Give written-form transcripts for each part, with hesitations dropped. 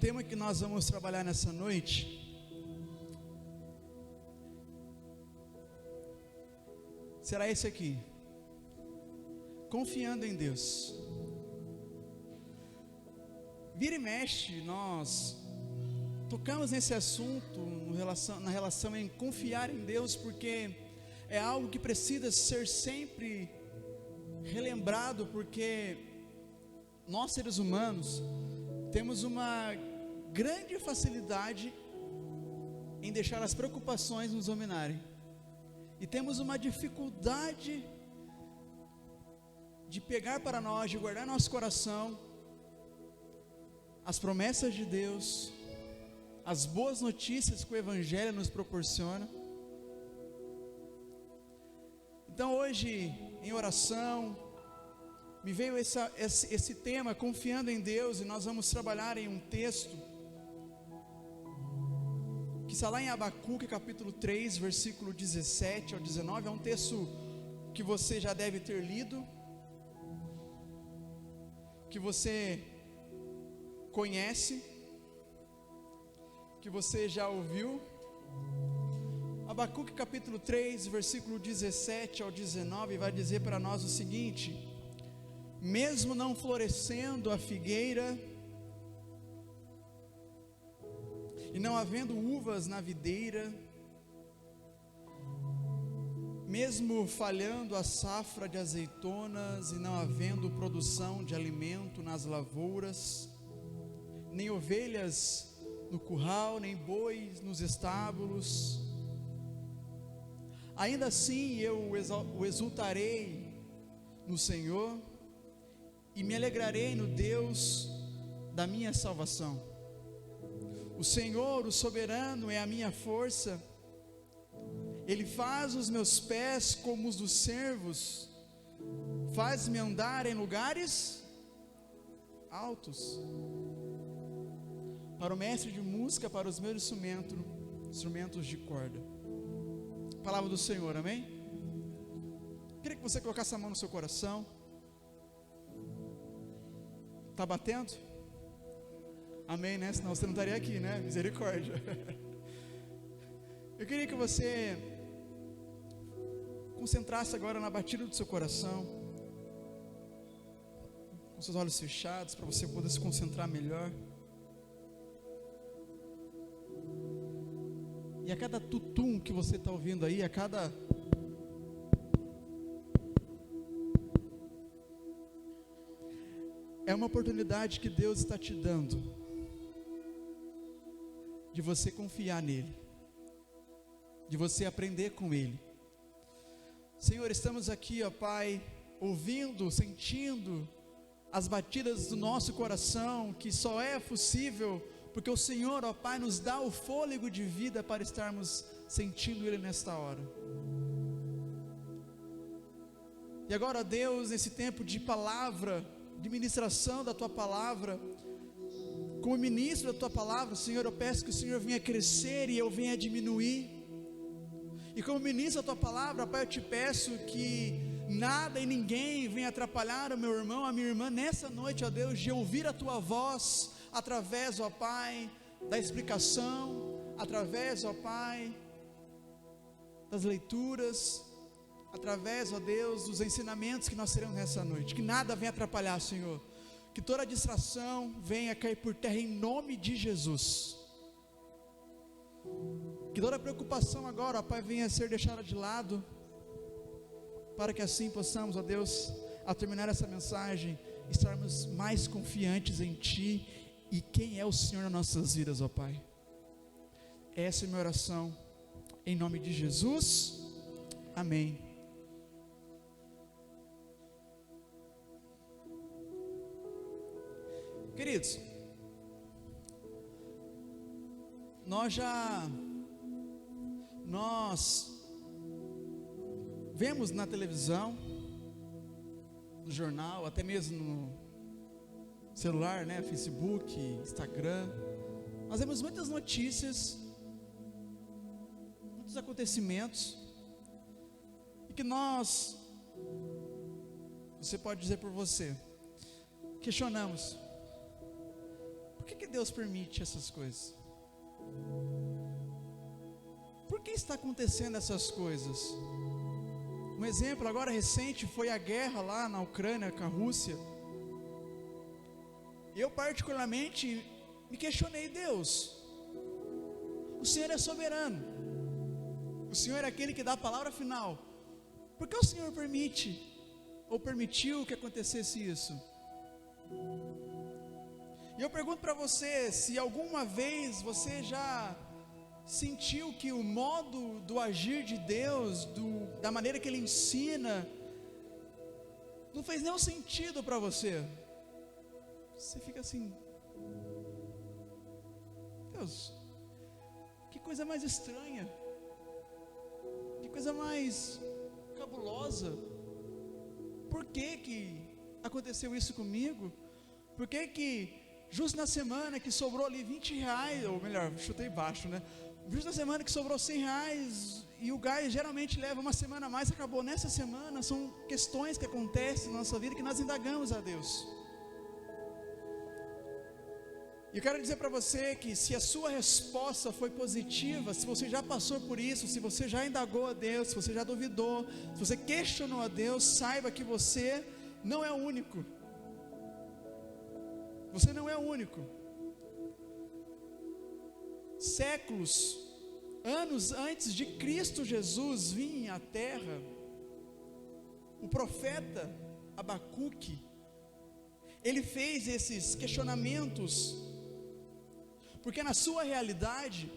tema que nós vamos trabalhar nessa noite será esse aqui: confiando em Deus. Vira e mexe, nós tocamos nesse assunto na relação em confiar em Deus, porque é algo que precisa ser sempre relembrado, porque nós, seres humanos, temos uma grande facilidade em deixar as preocupações nos dominarem, e temos uma dificuldade de pegar para nós, de guardar nosso coração as promessas de Deus, as boas notícias que o Evangelho nos proporciona. Então hoje, em oração, me veio esse tema, confiando em Deus, e nós vamos trabalhar em um texto que está lá em Abacuque, capítulo 3, versículo 17 ao 19, é um texto que você já deve ter lido, que você conhece, que você já ouviu. Abacuque capítulo 3, versículo 17 ao 19, vai dizer para nós o seguinte: mesmo não florescendo a figueira, e não havendo uvas na videira, mesmo falhando a safra de azeitonas, e não havendo produção de alimento nas lavouras, nem ovelhas no curral, nem bois nos estábulos, ainda assim eu exultarei no Senhor, e me alegrarei no Deus da minha salvação. O Senhor, o soberano, é a minha força. Ele faz os meus pés como os dos servos, faz-me andar em lugares altos. Para o mestre de música, para os meus instrumentos de corda. Palavra do Senhor, amém? Queria que você colocasse a mão no seu coração. Está batendo? Amém, né? Senão você não estaria aqui, né? Misericórdia. Eu queria que você concentrasse agora na batida do seu coração, com seus olhos fechados, para você poder se concentrar melhor. E a cada tutum que você está ouvindo aí, a cada é uma oportunidade que Deus está te dando de você confiar nele, de você aprender com ele. Senhor, estamos aqui, ó Pai, ouvindo, sentindo as batidas do nosso coração, que só é possível porque o Senhor, ó Pai, nos dá o fôlego de vida para estarmos sentindo ele nesta hora. E agora, Deus, nesse tempo de palavra, de ministração da tua palavra, como ministro da tua palavra, Senhor, eu peço que o Senhor venha crescer e eu venha diminuir. E como ministro da tua palavra, Pai, eu te peço que nada e ninguém venha atrapalhar o meu irmão, a minha irmã, nessa noite, ó Deus, de ouvir a tua voz, através, ó Pai, da explicação, através, ó Pai, das leituras, através, ó Deus, dos ensinamentos que nós teremos nessa noite. Que nada venha atrapalhar, Senhor. Que toda distração venha cair por terra em nome de Jesus. Que toda preocupação agora, ó Pai, venha a ser deixada de lado, para que assim possamos, ó Deus, ao terminar essa mensagem, estarmos mais confiantes em Ti e quem é o Senhor nas nossas vidas, ó Pai. Essa é a minha oração, em nome de Jesus, amém. Queridos, nós vemos na televisão, no jornal, até mesmo no celular, né, Facebook, Instagram, nós vemos muitas notícias, muitos acontecimentos, e que você pode dizer por você, questionamos, que Deus permite essas coisas? Por que está acontecendo essas coisas? Um exemplo agora recente foi a guerra lá na Ucrânia com a Rússia. Eu particularmente me questionei: Deus, o Senhor é soberano, o Senhor é aquele que dá a palavra final, por que o Senhor permite ou permitiu que acontecesse isso? E eu pergunto para você, se alguma vez você já sentiu que o modo do agir de Deus, da maneira que Ele ensina, não fez nenhum sentido para você. Você fica assim: Deus, que coisa mais estranha, que coisa mais cabulosa. Por que aconteceu isso comigo? Por que justo na semana que sobrou ali R$20, ou melhor, chutei baixo, né? Justo na semana que sobrou R$100, e o gás geralmente leva uma semana a mais, acabou nessa semana. São questões que acontecem na nossa vida que nós indagamos a Deus. E eu quero dizer para você que se a sua resposta foi positiva, se você já passou por isso, se você já indagou a Deus, se você já duvidou, se você questionou a Deus, saiba que você não é o único. Você não é o único. Séculos, anos antes de Cristo Jesus vir à terra, o profeta Abacuque, ele fez esses questionamentos, porque na sua realidade,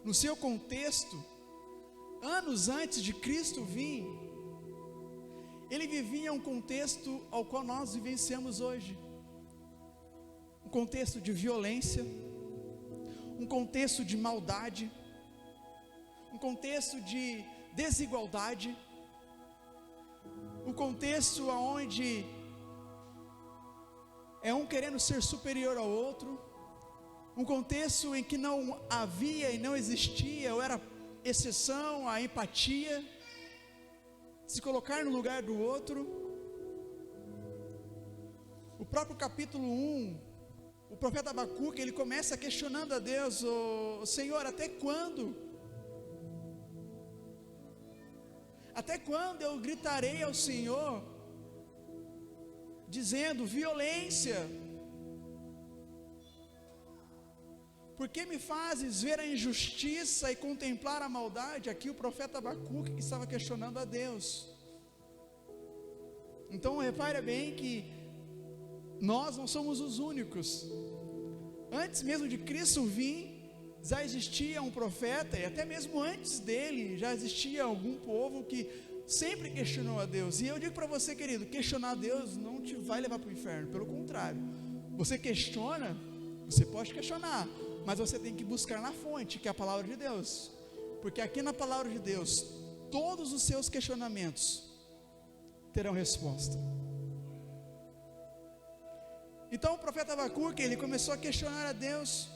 no seu contexto, anos antes de Cristo vir, ele vivia um contexto ao qual nós vivenciamos hoje. Um contexto de violência, um contexto de maldade, um contexto de desigualdade, um contexto onde é um querendo ser superior ao outro, um contexto em que não havia e não existia, ou era exceção, a empatia, se colocar no lugar do outro. O próprio capítulo 1, o profeta Abacuque, ele começa questionando a Deus: Senhor, até quando? Até quando eu gritarei ao Senhor, dizendo violência? Por que me fazes ver a injustiça e contemplar a maldade? Aqui o profeta Abacuque que estava questionando a Deus. Então repare bem que nós não somos os únicos. Antes mesmo de Cristo vir, já existia um profeta, e até mesmo antes dele, já existia algum povo que sempre questionou a Deus. E eu digo para você, querido, questionar a Deus não te vai levar para o inferno, pelo contrário. Você questiona, você pode questionar, mas você tem que buscar na fonte, que é a palavra de Deus, porque aqui na palavra de Deus, todos os seus questionamentos terão resposta. Então o profeta Abacuque, ele começou a questionar a Deus,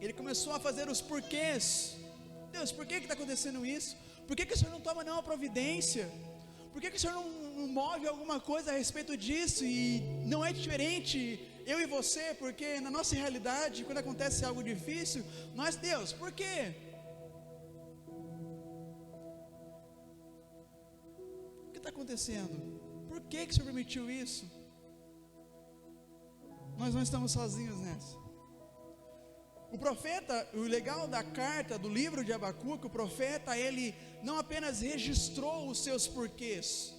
ele começou a fazer os porquês. Deus, por que está acontecendo isso? Por que o Senhor não toma nenhuma providência? Por que o Senhor não move alguma coisa a respeito disso? E não é diferente eu e você, porque na nossa realidade, quando acontece algo difícil, nós, Deus, por quê? O que está acontecendo? Por que o Senhor permitiu isso? Nós não estamos sozinhos nessa. O profeta, o legal da carta, do livro de Abacuque, o profeta, ele não apenas registrou os seus porquês,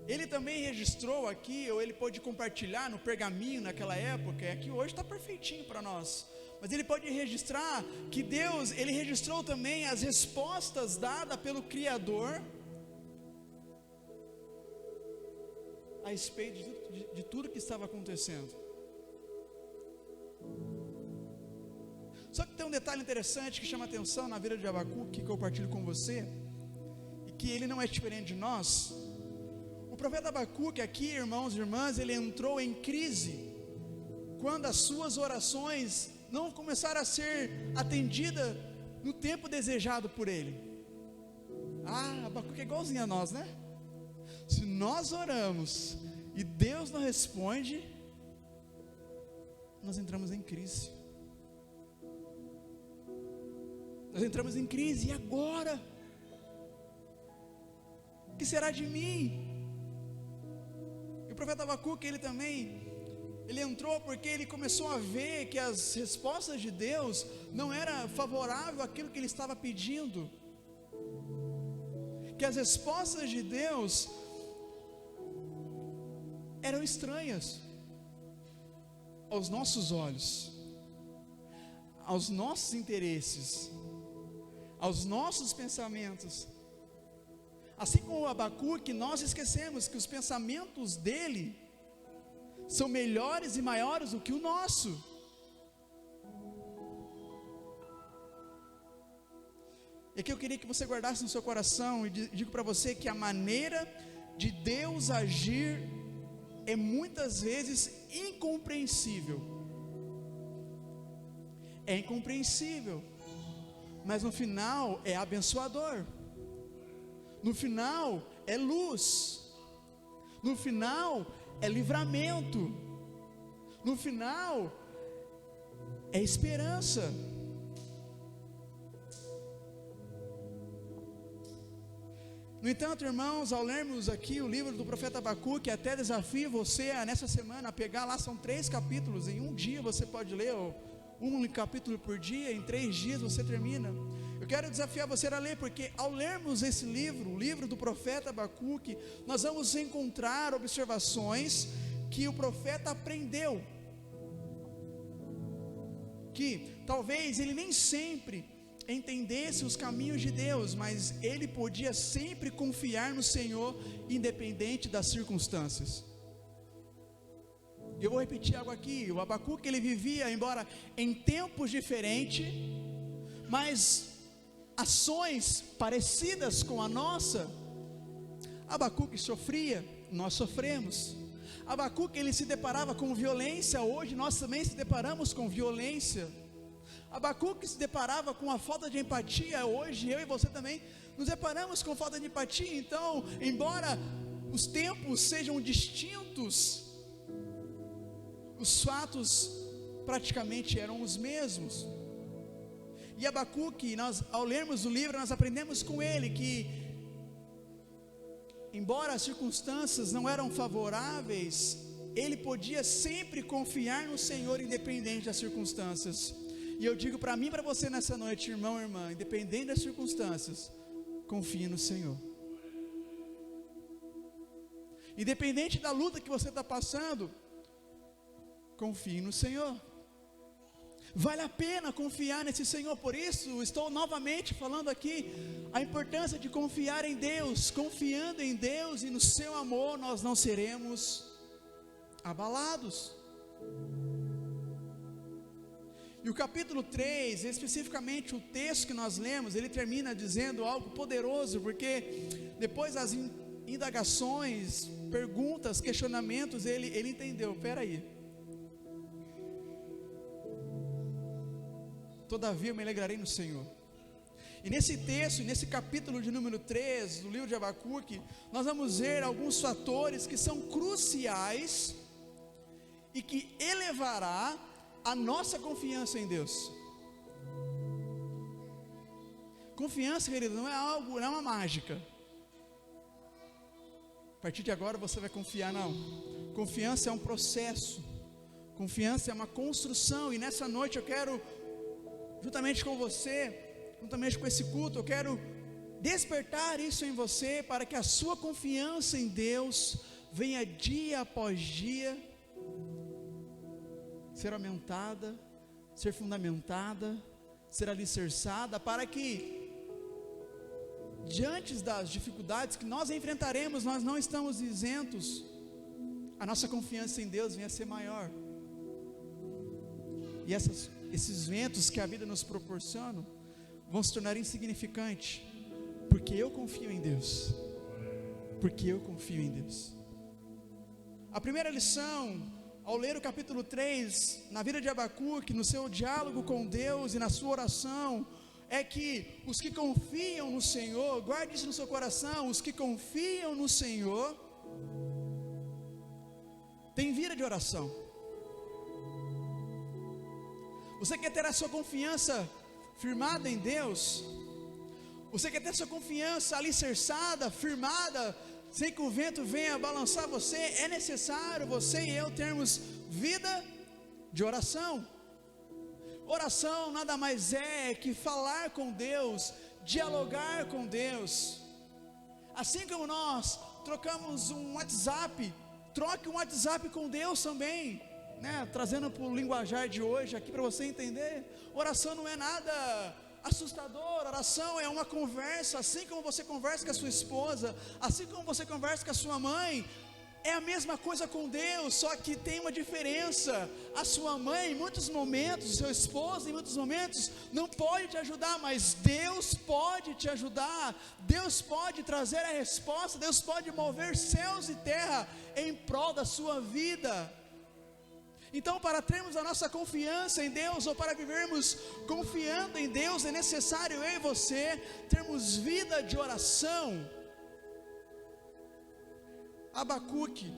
ele também registrou aqui, ou ele pôde compartilhar no pergaminho naquela época, é que hoje está perfeitinho para nós, mas ele pode registrar que Deus, ele registrou também as respostas dadas pelo Criador a respeito de tudo que estava acontecendo. Só que tem um detalhe interessante que chama atenção na vida de Abacuque, que eu partilho com você, e que ele não é diferente de nós. O profeta Abacuque aqui, irmãos e irmãs, ele entrou em crise, quando as suas orações não começaram a ser atendidas no tempo desejado por ele. Abacuque é igualzinho a nós, né? Se nós oramos e Deus não responde, nós entramos em crise. Nós entramos em crise, e agora? O que será de mim? E o profeta Abacuque, ele entrou porque ele começou a ver que as respostas de Deus não eram favoráveis àquilo que ele estava pedindo, que as respostas de Deus eram estranhas aos nossos olhos, aos nossos interesses, aos nossos pensamentos. Assim como o Abacuque, nós esquecemos que os pensamentos dele são melhores e maiores do que o nosso. E aqui eu queria que você guardasse no seu coração, e digo para você que a maneira de Deus agir é muitas vezes incompreensível. É incompreensível, mas no final é abençoador. No final é luz. No final é livramento. No final é esperança. No entanto, irmãos, ao lermos aqui o livro do profeta Abacuque, até desafio você a nessa semana a pegar lá, são 3 capítulos, em um dia você pode ler, um capítulo por dia, em 3 dias você termina. Eu quero desafiar você a ler, porque ao lermos esse livro, o livro do profeta Abacuque, nós vamos encontrar observações que o profeta aprendeu, que talvez ele nem sempre entendesse os caminhos de Deus, mas ele podia sempre confiar no Senhor, independente das circunstâncias. Eu vou repetir algo aqui. O Abacuque, ele vivia, embora em tempos diferentes, mas ações parecidas com a nossa. Abacuque sofria, nós sofremos. Abacuque, ele se deparava com violência, hoje nós também se deparamos com violência. Abacuque se deparava com a falta de empatia, hoje eu e você também nos deparamos com falta de empatia. Então, embora os tempos sejam distintos, os fatos praticamente eram os mesmos. E Abacuque, ao lermos o livro, nós aprendemos com ele que, embora as circunstâncias não eram favoráveis, ele podia sempre confiar no Senhor, independente das circunstâncias. E eu digo para mim e para você nessa noite, irmão e irmã, independente das circunstâncias, confie no Senhor. Independente da luta que você está passando, confie no Senhor. Vale a pena confiar nesse Senhor. Por isso estou novamente falando aqui a importância de confiar em Deus. Confiando em Deus e no seu amor, nós não seremos abalados. E o capítulo 3, especificamente o texto que nós lemos, ele termina dizendo algo poderoso, porque depois das indagações, perguntas, questionamentos, ele entendeu, peraí, todavia eu me alegrarei no Senhor. E nesse texto, nesse capítulo de número 3 do livro de Abacuque, nós vamos ver alguns fatores que são cruciais e que elevará a nossa confiança em Deus. Confiança, querido, não é algo, não é uma mágica. A partir de agora você vai confiar, não. Confiança é um processo. Confiança é uma construção. E nessa noite eu quero, juntamente com você, juntamente com esse culto, eu quero despertar isso em você, para que a sua confiança em Deus venha dia após dia ser aumentada, ser fundamentada, ser alicerçada, para que diante das dificuldades que nós enfrentaremos, nós não estamos isentos, a nossa confiança em Deus venha a ser maior. E esses ventos que a vida nos proporciona vão se tornar insignificantes, porque eu confio em Deus. Porque eu confio em Deus. A primeira lição, ao ler o capítulo 3, na vida de Abacuque, no seu diálogo com Deus e na sua oração, é que os que confiam no Senhor, guarde isso no seu coração, os que confiam no Senhor, têm vida de oração. Você quer ter a sua confiança firmada em Deus? Você quer ter a sua confiança alicerçada, firmada, sem que o vento venha balançar você? É necessário você e eu termos vida de oração. Oração nada mais é que falar com Deus, dialogar com Deus. Assim como nós trocamos um WhatsApp, troque um WhatsApp com Deus também, né? Trazendo para o linguajar de hoje aqui para você entender. Oração não é nada assustador, oração é uma conversa. Assim como você conversa com a sua esposa, assim como você conversa com a sua mãe, é a mesma coisa com Deus, só que tem uma diferença. A sua mãe em muitos momentos, o seu esposo em muitos momentos não pode te ajudar, mas Deus pode te ajudar. Deus pode trazer a resposta, Deus pode mover céus e terra em prol da sua vida. Então, para termos a nossa confiança em Deus, ou para vivermos confiando em Deus, é necessário eu e você termos vida de oração. Abacuque,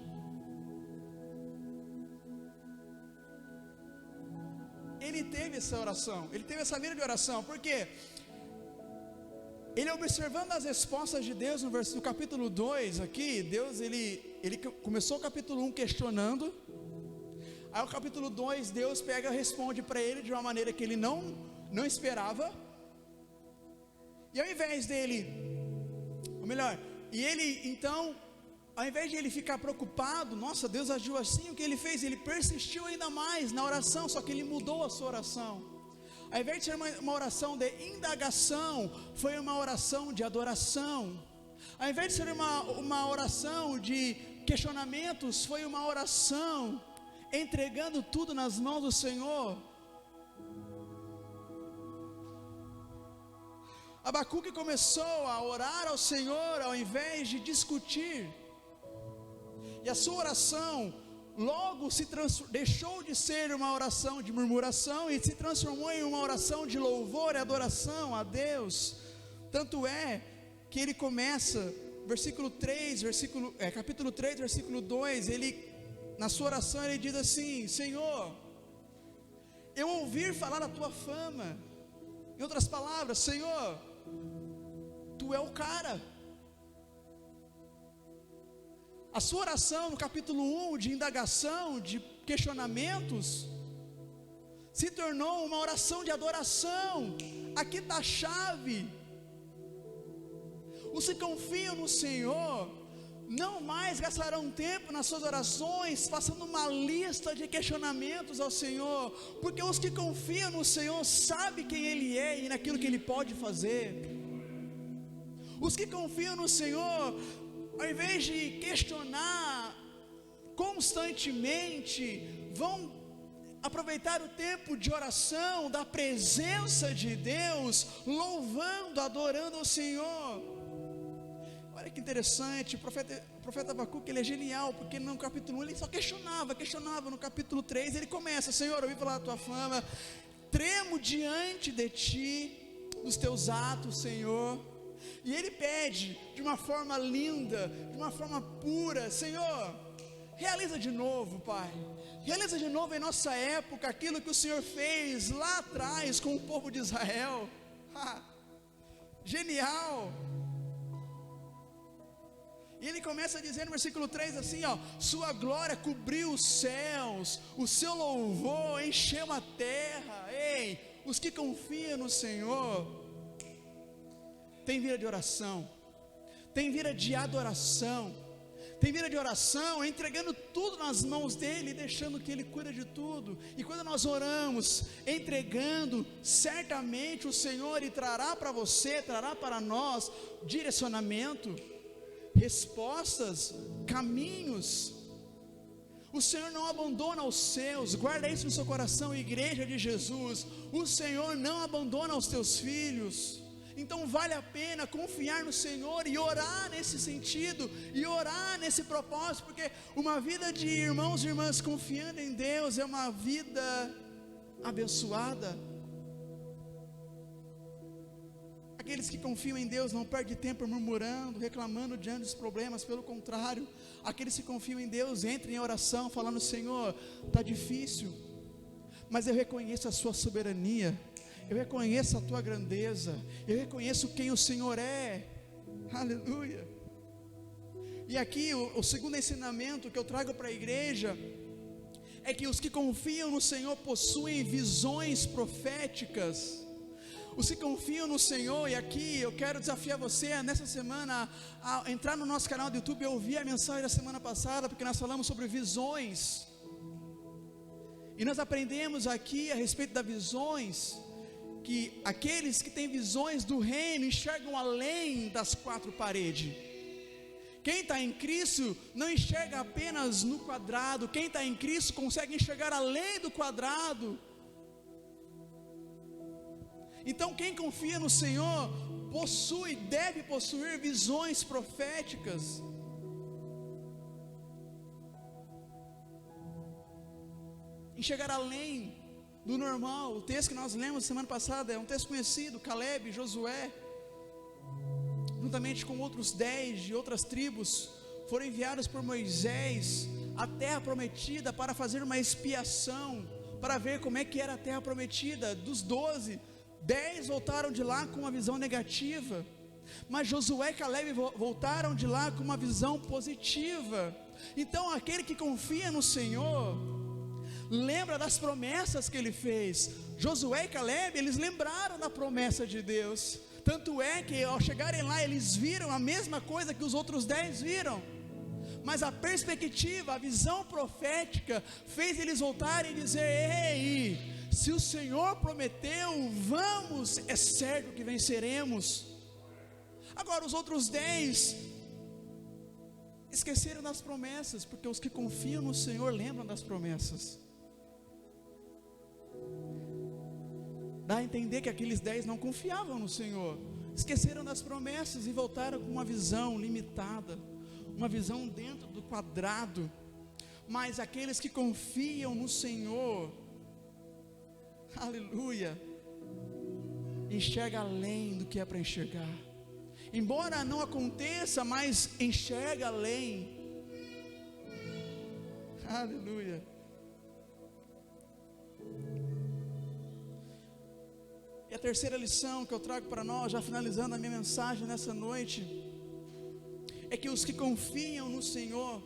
ele teve essa oração, ele teve essa vida de oração, porque ele observando as respostas de Deus no capítulo 2 aqui, Deus ele começou o capítulo 1 questionando, aí o capítulo 2 Deus pega e responde para ele de uma maneira que ele não esperava, e ao invés dele, ou melhor, e ele então, ao invés de ele ficar preocupado, nossa, Deus agiu assim, o que ele fez? Ele persistiu ainda mais na oração, só que ele mudou a sua oração. Ao invés de ser uma oração de indagação, foi uma oração de adoração. Ao invés de ser uma oração de questionamentos, foi uma oração entregando tudo nas mãos do Senhor. Abacuque começou a orar ao Senhor ao invés de discutir. E a sua oração logo deixou de ser uma oração de murmuração e se transformou em uma oração de louvor e adoração a Deus. Tanto é que ele começa, capítulo 3, versículo 2, na sua oração ele diz assim: Senhor, eu ouvi falar da tua fama. Em outras palavras, Senhor, tu é o cara. A sua oração no capítulo 1 de indagação, de questionamentos, se tornou uma oração de adoração. Aqui está a chave. Os que confiam no Senhor não mais gastarão tempo nas suas orações passando uma lista de questionamentos ao Senhor, porque os que confiam no Senhor sabem quem Ele é e naquilo que Ele pode fazer. Os que confiam no Senhor, ao invés de questionar constantemente, vão aproveitar o tempo de oração, da presença de Deus, louvando, adorando ao Senhor. Olha que interessante, o profeta Abacuque, ele é genial, porque no capítulo 1 ele só questionava, no capítulo 3 ele começa: Senhor, eu ouvi falar da tua fama, tremo diante de ti, dos teus atos, Senhor. E ele pede de uma forma linda, de uma forma pura: Senhor, realiza de novo, Pai, realiza de novo em nossa época aquilo que o Senhor fez lá atrás com o povo de Israel. Genial. E ele começa a dizer no versículo 3 assim, sua glória cobriu os céus, o seu louvor encheu a terra. Ei, os que confiam no Senhor tem vida de oração, tem vida de adoração, tem vida de oração, entregando tudo nas mãos dEle, deixando que Ele cuida de tudo. E quando nós oramos, entregando, certamente o Senhor trará para você, trará para nós direcionamento, respostas, caminhos. O Senhor não abandona os seus, guarda isso no seu coração, igreja de Jesus. O Senhor não abandona os teus filhos. Então vale a pena confiar no Senhor e orar nesse sentido, e orar nesse propósito, porque uma vida de irmãos e irmãs confiando em Deus é uma vida abençoada. Aqueles que confiam em Deus não perdem tempo murmurando, reclamando diante dos problemas, pelo contrário, aqueles que confiam em Deus entram em oração falando: Senhor, está difícil, mas eu reconheço a sua soberania, eu reconheço a tua grandeza, eu reconheço quem o Senhor é. Aleluia. E aqui o segundo ensinamento que eu trago para a igreja é que os que confiam no Senhor possuem visões proféticas. Os que confiam no Senhor, e aqui eu quero desafiar você nessa semana a entrar no nosso canal do YouTube e ouvir a mensagem da semana passada, porque nós falamos sobre visões, e nós aprendemos aqui a respeito das visões, que aqueles que têm visões do reino enxergam além das quatro paredes. Quem está em Cristo não enxerga apenas no quadrado, quem está em Cristo consegue enxergar além do quadrado. Então quem confia no Senhor deve possuir visões proféticas. Enxergar além do normal. O texto que nós lemos semana passada é um texto conhecido, Caleb, Josué, juntamente com outros 10 de outras tribos, foram enviados por Moisés à terra prometida para fazer uma expiação, para ver como é que era a terra prometida. Dos 12, 10 voltaram de lá com uma visão negativa, mas Josué e Caleb voltaram de lá com uma visão positiva. Então aquele que confia no Senhor lembra das promessas que ele fez. Josué e Caleb, eles lembraram da promessa de Deus, tanto é que ao chegarem lá eles viram a mesma coisa que os outros 10 viram, mas a perspectiva, a visão profética fez eles voltarem e dizer: ei, se o Senhor prometeu, vamos, é certo que venceremos. Agora os outros 10 esqueceram das promessas, porque os que confiam no Senhor lembram das promessas. Dá a entender que aqueles 10 não confiavam no Senhor, esqueceram das promessas e voltaram com uma visão limitada, uma visão dentro do quadrado. Mas aqueles que confiam no Senhor, aleluia, enxerga além do que é para enxergar. Embora não aconteça, mas enxerga além. Aleluia. E a terceira lição que eu trago para nós, já finalizando a minha mensagem nessa noite, é que os que confiam no Senhor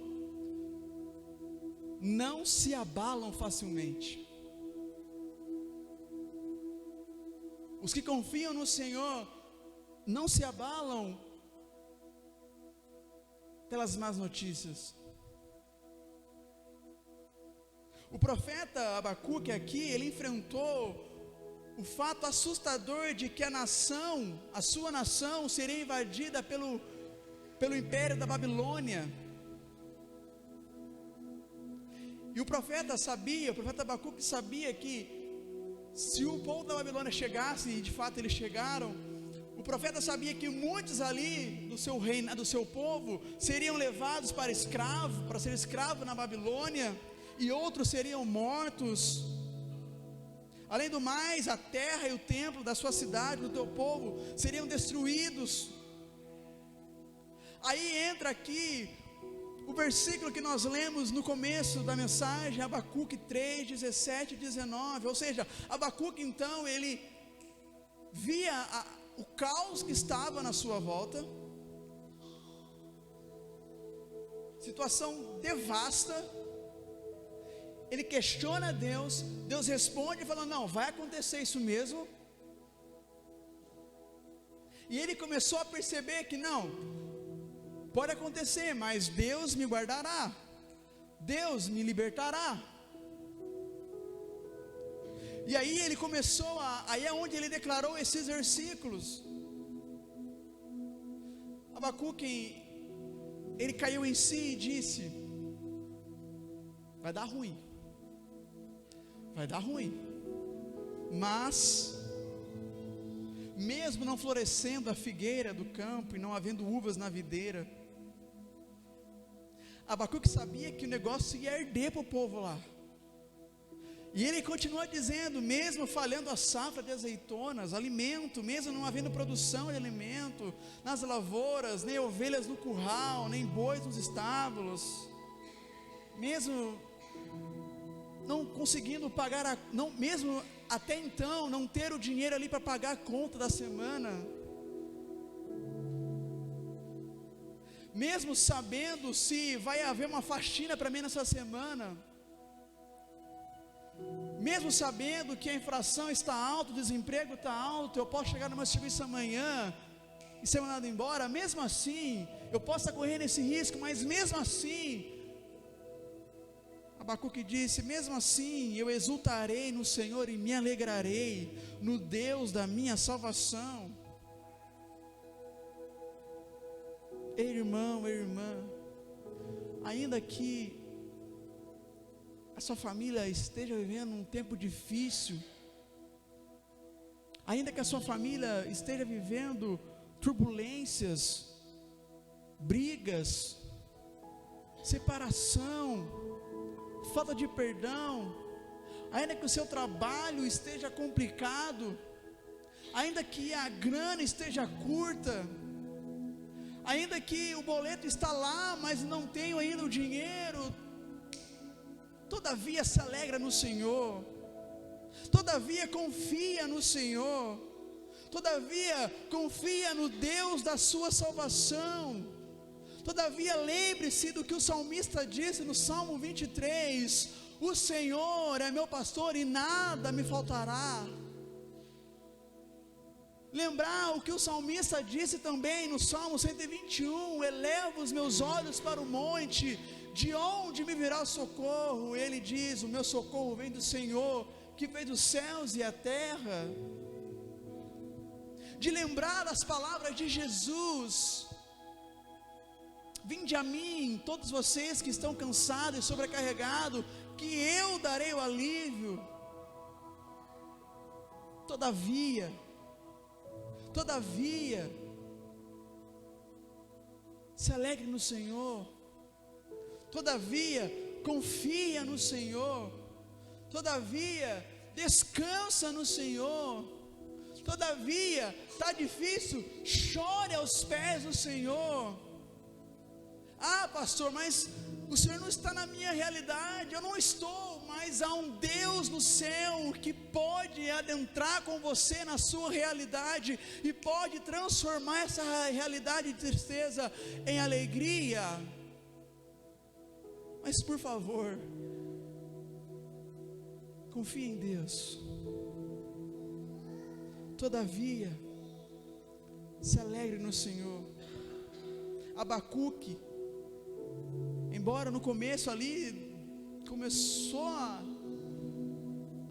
não se abalam facilmente. Os que confiam no Senhor não se abalam pelas más notícias. O profeta Abacuque aqui, ele enfrentou o fato assustador de que a sua nação seria invadida pelo império da Babilônia. E o profeta Abacuque sabia que se o povo da Babilônia chegasse, e de fato eles chegaram, o profeta sabia que muitos ali do seu reino, do seu povo, seriam levados para ser escravo na Babilônia, e outros seriam mortos. Além do mais, a terra e o templo da sua cidade, do teu povo, seriam destruídos. Aí entra aqui o versículo que nós lemos no começo da mensagem, Abacuque 3, 17 e 19, ou seja, Abacuque então, ele via o caos que estava na sua volta, situação devasta. Ele questiona Deus, Deus responde falando: não, vai acontecer isso mesmo. E ele começou a perceber que não, pode acontecer, mas Deus me guardará, Deus me libertará. E aí ele começou aí é onde ele declarou esses versículos. Abacuque, ele caiu em si e disse: vai dar ruim, mas mesmo não florescendo a figueira do campo e não havendo uvas na videira, Abacuque sabia que o negócio ia arder para o povo lá. E ele continua dizendo: mesmo falhando a safra de azeitonas, alimento, mesmo não havendo produção de alimento nas lavouras, nem ovelhas no curral, nem bois nos estábulos, mesmo não conseguindo pagar, não, mesmo até então, não ter o dinheiro ali para pagar a conta da semana, mesmo sabendo se vai haver uma faxina para mim nessa semana, mesmo sabendo que a inflação está alta, o desemprego está alto, eu posso chegar no meu serviço amanhã e ser mandado embora, mesmo assim, eu posso estar correndo esse risco, mas mesmo assim, Abacuque disse, mesmo assim, eu exultarei no Senhor e me alegrarei no Deus da minha salvação. Ei, irmão, ei, irmã, ainda que a sua família esteja vivendo um tempo difícil, ainda que a sua família esteja vivendo turbulências, brigas, separação, falta de perdão, ainda que o seu trabalho esteja complicado, ainda que a grana esteja curta, ainda que o boleto está lá, mas não tenho ainda o dinheiro, todavia se alegra no Senhor, todavia confia no Senhor, todavia confia no Deus da sua salvação. Todavia lembre-se do que o salmista disse no Salmo 23, o Senhor é meu pastor e nada me faltará. Lembrar o que o salmista disse também no Salmo 121, eleva os meus olhos para o monte, de onde me virá o socorro? Ele diz, o meu socorro vem do Senhor, que fez os céus e a terra. De lembrar as palavras de Jesus, vinde a mim, todos vocês que estão cansados e sobrecarregados, que eu darei o alívio. Todavia, se alegre no Senhor, todavia, confia no Senhor, todavia, descansa no Senhor, todavia, está difícil, chore aos pés do Senhor. Ah, pastor, mas o Senhor não está na minha realidade. Eu não estou, mas há um Deus no céu que pode adentrar com você na sua realidade e pode transformar essa realidade de tristeza em alegria. Mas por favor, confie em Deus. Todavia, se alegre no Senhor. Abacuque, embora no começo ali começou a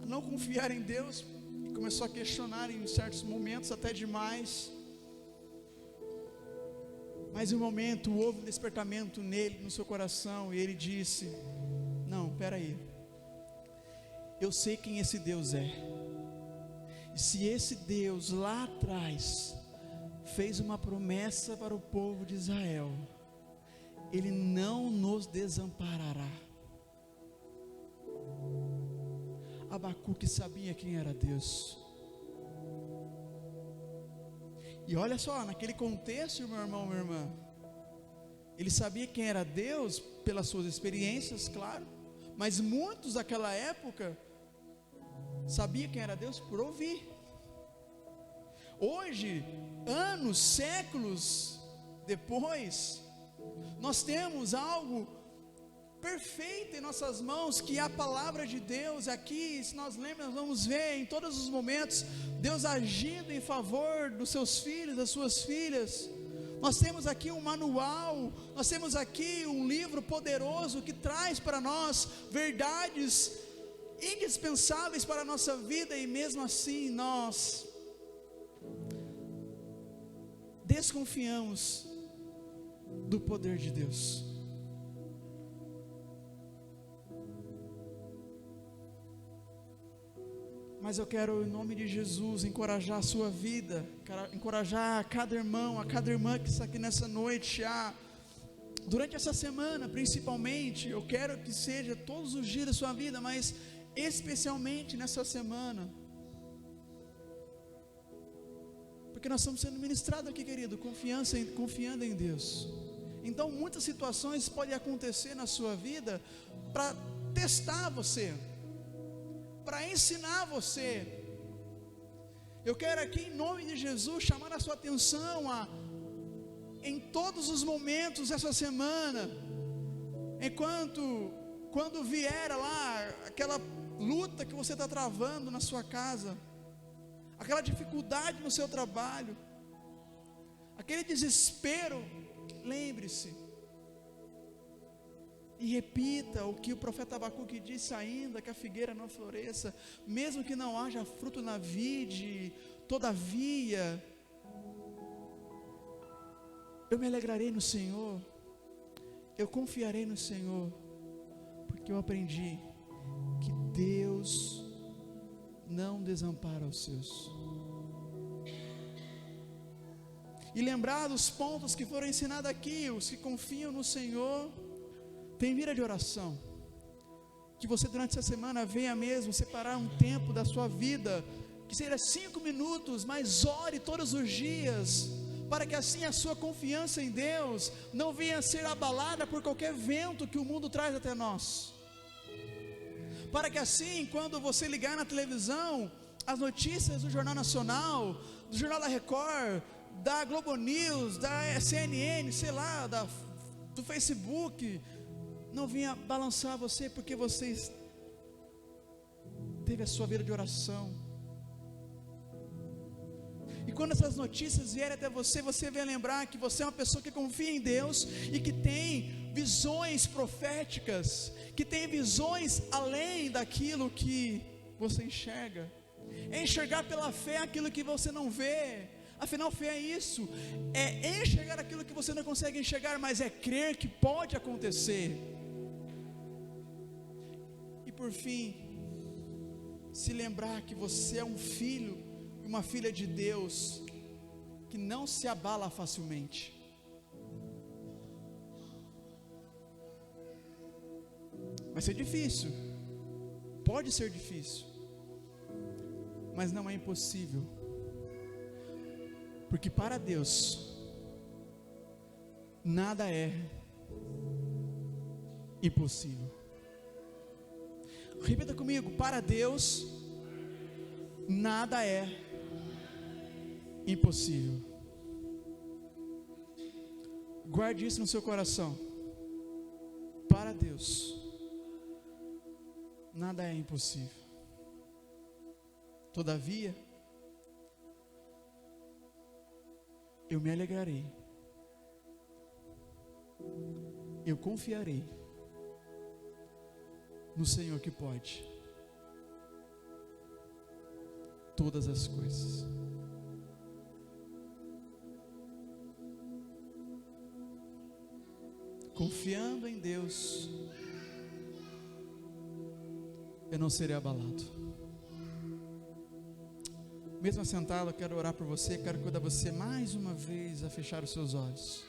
não confiar em Deus, e começou a questionar em certos momentos até demais, mas em um momento houve um despertamento nele, no seu coração, e ele disse, não, peraí, eu sei quem esse Deus é, e se esse Deus lá atrás fez uma promessa para o povo de Israel, Ele não nos desamparará. Abacuque sabia quem era Deus, e olha só, naquele contexto, meu irmão, minha irmã, ele sabia quem era Deus pelas suas experiências, claro, mas muitos daquela época sabiam quem era Deus por ouvir. Hoje, anos, séculos depois, nós temos algo perfeito em nossas mãos, que é a palavra de Deus. Aqui, se nós lembramos, nós vamos ver em todos os momentos, Deus agindo em favor dos seus filhos, das suas filhas. Nós temos aqui um manual, nós temos aqui um livro poderoso, que traz para nós verdades indispensáveis para a nossa vida, e mesmo assim nós desconfiamos do poder de Deus. Mas eu quero, em nome de Jesus, encorajar a sua vida, encorajar a cada irmão, a cada irmã que está aqui nessa noite, durante essa semana principalmente. Eu quero que seja todos os dias da sua vida, mas especialmente nessa semana, porque nós estamos sendo ministrados aqui, querido, confiando em Deus. Então muitas situações podem acontecer na sua vida para testar você, para ensinar você. Eu quero aqui, em nome de Jesus, chamar a sua atenção em todos os momentos dessa semana, quando vier lá aquela luta que você está travando na sua casa, aquela dificuldade no seu trabalho, aquele desespero, lembre-se e repita o que o profeta Abacuque disse: ainda que a figueira não floresça, mesmo que não haja fruto na vide, todavia eu me alegrarei no Senhor, eu confiarei no Senhor, porque eu aprendi que Deus não desampara os seus. E lembrar dos pontos que foram ensinados aqui: os que confiam no Senhor tem vida de oração. Que você durante essa semana venha mesmo separar um tempo da sua vida, que seja 5 minutos, mas ore todos os dias, para que assim a sua confiança em Deus não venha a ser abalada por qualquer vento que o mundo traz até nós, para que assim, quando você ligar na televisão as notícias do Jornal Nacional, do Jornal da Record, da Globo News, da CNN, sei lá, do Facebook, não venha balançar você, porque você teve a sua vida de oração. E quando essas notícias vierem até você, você vai lembrar que você é uma pessoa que confia em Deus e que tem visões proféticas, que tem visões além daquilo que você enxerga. É enxergar pela fé aquilo que você não vê. Afinal, fé é isso, é enxergar aquilo que você não consegue enxergar, mas é crer que pode acontecer. E por fim, se lembrar que você é um filho, uma filha de Deus, que não se abala facilmente. Vai ser difícil, pode ser difícil, mas não é impossível, porque para Deus nada é impossível. Repita comigo: para Deus nada é impossível. Guarde isso no seu coração. Para Deus nada é impossível. Todavia eu me alegrarei, eu confiarei no Senhor que pode todas as coisas. Confiando em Deus, eu não serei abalado. Mesmo assentado, eu quero orar por você, quero convidar você mais uma vez a fechar os seus olhos.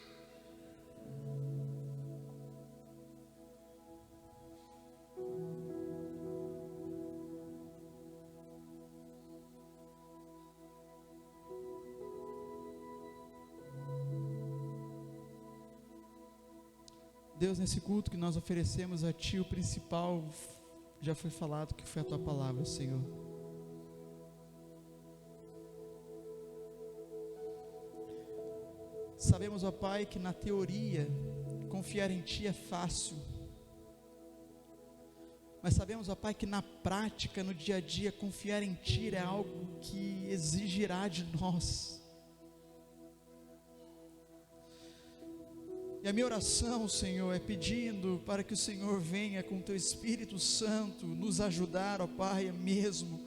Deus, nesse culto que nós oferecemos a Ti, o principal já foi falado, que foi a Tua palavra, Senhor. Sabemos, ó Pai, que na teoria confiar em Ti é fácil, mas sabemos, ó Pai, que na prática, no dia a dia, confiar em Ti é algo que exigirá de nós. E a minha oração, Senhor, é pedindo para que o Senhor venha com o Teu Espírito Santo nos ajudar, ó Pai, mesmo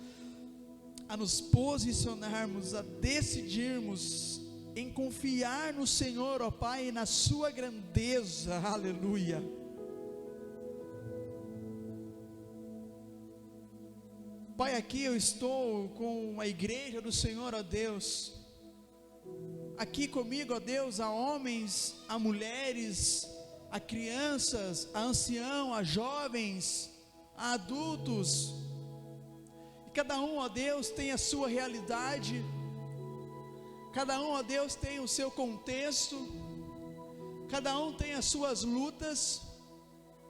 a nos posicionarmos, a decidirmos em confiar no Senhor, ó Pai, na Sua grandeza, aleluia. Pai, aqui eu estou com a igreja do Senhor, ó Deus, aqui comigo, ó Deus, há homens, há mulheres, há crianças, há anciãos, há jovens, há adultos, e cada um, ó Deus, tem a sua realidade, cada um, ó Deus, tem o seu contexto, cada um tem as suas lutas,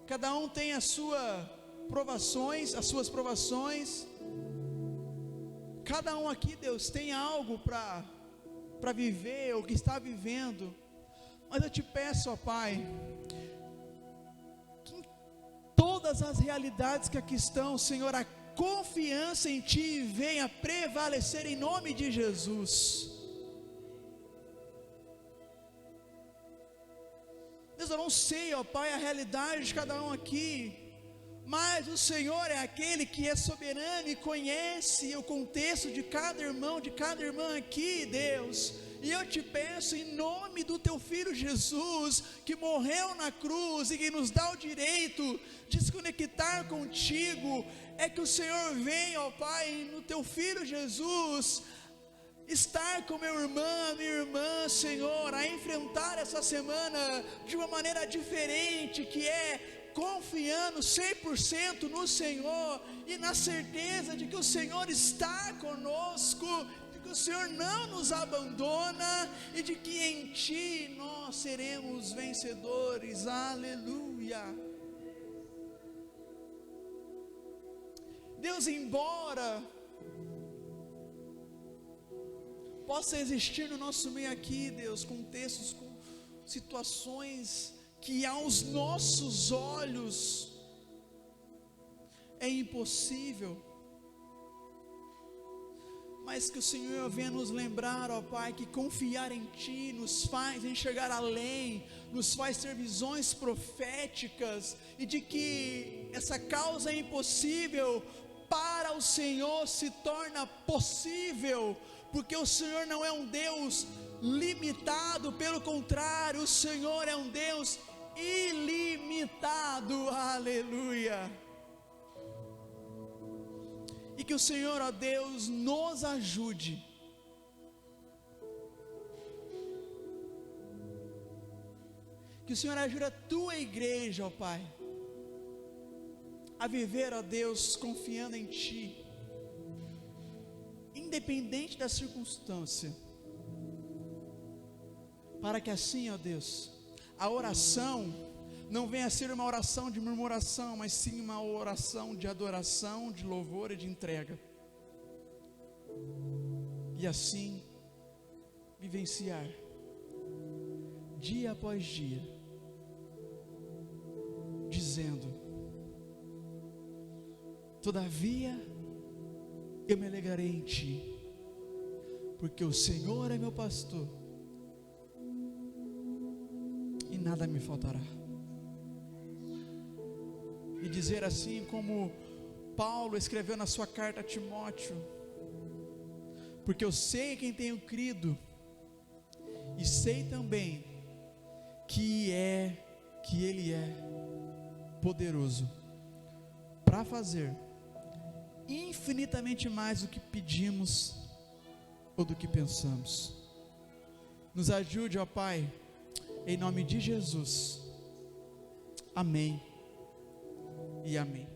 cada um tem a sua provações, as suas provações. Cada um aqui, Deus, tem algo para viver, ou que está vivendo, mas eu te peço, ó Pai, que em todas as realidades que aqui estão, Senhor, a confiança em Ti venha prevalecer em nome de Jesus. Deus, eu não sei, ó Pai, a realidade de cada um aqui, mas o Senhor é aquele que é soberano e conhece o contexto de cada irmão, de cada irmã aqui, Deus. E eu te peço em nome do Teu Filho Jesus, que morreu na cruz e que nos dá o direito de se conectar contigo, é que o Senhor venha, ó Pai, no Teu Filho Jesus, estar com meu irmão, minha irmã, Senhor, a enfrentar essa semana de uma maneira diferente, que é confiando 100% no Senhor e na certeza de que o Senhor está conosco, de que o Senhor não nos abandona e de que em Ti nós seremos vencedores. Aleluia. Deus, embora possa existir no nosso meio aqui, Deus, contextos, com situações que aos nossos olhos é impossível, mas que o Senhor venha nos lembrar, ó Pai, que confiar em Ti nos faz enxergar além, nos faz ter visões proféticas, e de que essa causa é impossível, para o Senhor se torna possível, porque o Senhor não é um Deus limitado, pelo contrário, o Senhor é um Deus ilimitado. Aleluia. E que o Senhor, ó Deus, nos ajude que o Senhor ajude a Tua igreja, ó Pai, a viver, ó Deus, confiando em Ti, independente da circunstância, para que assim, ó Deus, a oração não venha a ser uma oração de murmuração, mas sim uma oração de adoração, de louvor e de entrega, e assim vivenciar dia após dia, dizendo: todavia eu me alegrarei em Ti, porque o Senhor é meu pastor e nada me faltará. E dizer assim como Paulo escreveu na sua carta a Timóteo: porque eu sei quem tenho crido, e sei também que Ele é poderoso para fazer infinitamente mais do que pedimos ou do que pensamos. Nos ajude, ó Pai, em nome de Jesus. Amém e amém.